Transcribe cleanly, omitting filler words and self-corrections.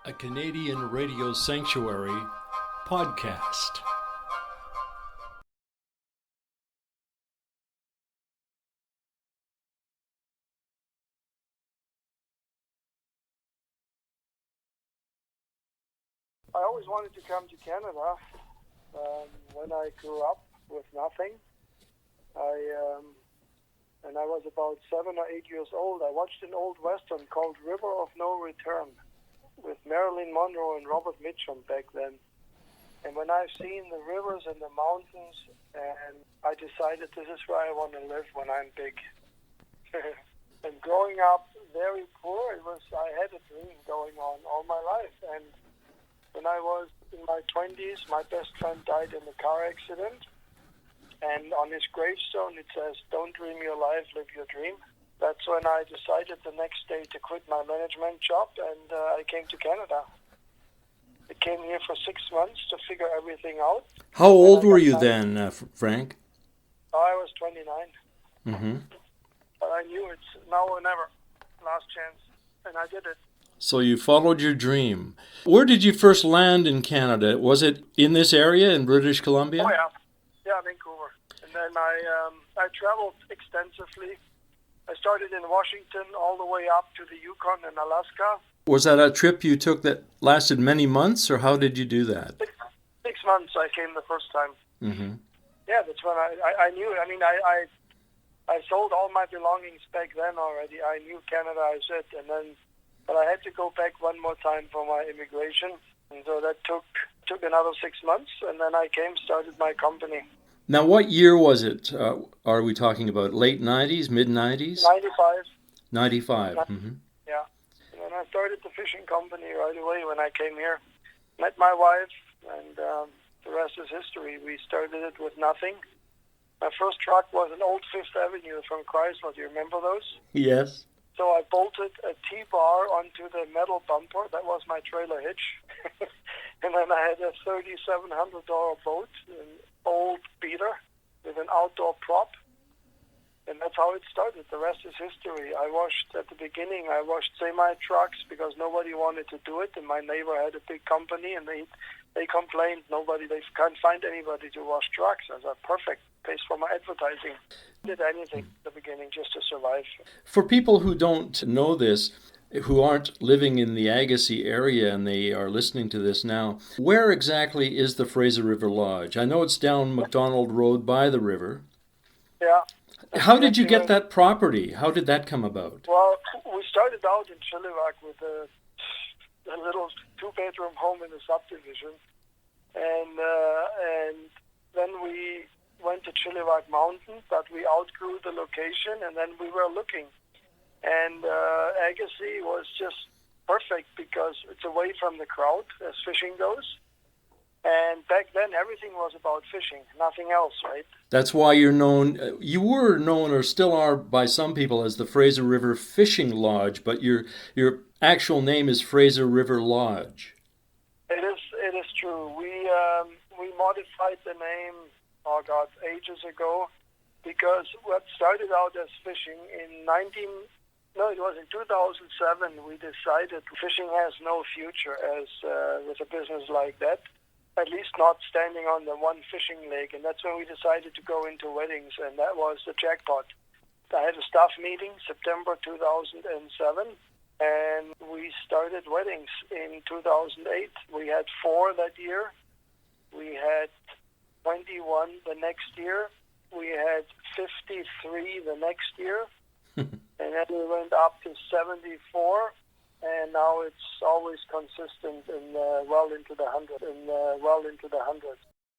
a Canadian radio sanctuary podcast. I always wanted to come to Canada. When I grew up with nothing, when I was about 7 or 8 years old, I watched an old western called River of No Return with Marilyn Monroe and Robert Mitchum back then. And when I've seen the rivers and the mountains, and I decided this is where I want to live when I'm big. And growing up very poor, I had a dream going on all my life. And when I was in my 20s, my best friend died in a car accident. And on his gravestone, it says, "Don't dream your life, live your dream." That's when I decided the next day to quit my management job, and I came to Canada. I came here for 6 months to figure everything out. How old were you then, Frank? I was 29. Mm-hmm. But I knew it's now or never, last chance, and I did it. So you followed your dream. Where did you first land in Canada? Was it in this area in British Columbia? Oh, yeah. Yeah, Vancouver. And then I traveled extensively. I started in Washington all the way up to the Yukon and Alaska. Was that a trip you took that lasted many months, or how did you do that? 6 months I came the first time. Mm-hmm. Yeah, that's when I knew. I mean, I sold all my belongings back then already. I knew Canada, I said, but I had to go back one more time for my immigration. And so that took another 6 months, and then I started my company. Now, what year was it? Are we talking about late 90s, mid-90s? 95. 95. Mm-hmm. Yeah. And then I started the fishing company right away when I came here. Met my wife, and the rest is history. We started it with nothing. My first truck was an old Fifth Avenue from Chrysler. Do you remember those? Yes. So I bolted a T-bar onto the metal bumper. That was my trailer hitch. And then I had a $3,700 boat, an old beater with an outdoor prop. And that's how it started. The rest is history. At the beginning, I washed semi-trucks because nobody wanted to do it. And my neighbor had a big company, and they complained. They can't find anybody to wash trucks. I said, perfect. Pays for my advertising. Did anything at the beginning just to survive. For people who don't know this, who aren't living in the Agassiz area and they are listening to this now, where exactly is the Fraser River Lodge? I know it's down McDonald Road by the river. Yeah. How did you get that property? How did that come about? Well, we started out in Chilliwack with a little two-bedroom home in the subdivision. And then we went to Chilliwack Mountain, but we outgrew the location, and then we were looking. And Agassiz was just perfect because it's away from the crowd as fishing goes. And back then, everything was about fishing, nothing else, right? That's why you were known or still are by some people as the Fraser River Fishing Lodge, but your actual name is Fraser River Lodge. It is true. We modified the name, ages ago, because what started out as fishing in 2007, we decided fishing has no future with a business like that, at least not standing on the one fishing lake. And that's when we decided to go into weddings, and that was the jackpot. I had a staff meeting September 2007, and we started weddings in 2008. We had 4 that year. We had 21 the next year. We had 53 the next year. And then we went up to 74, and now it's always consistent and well into the hundreds.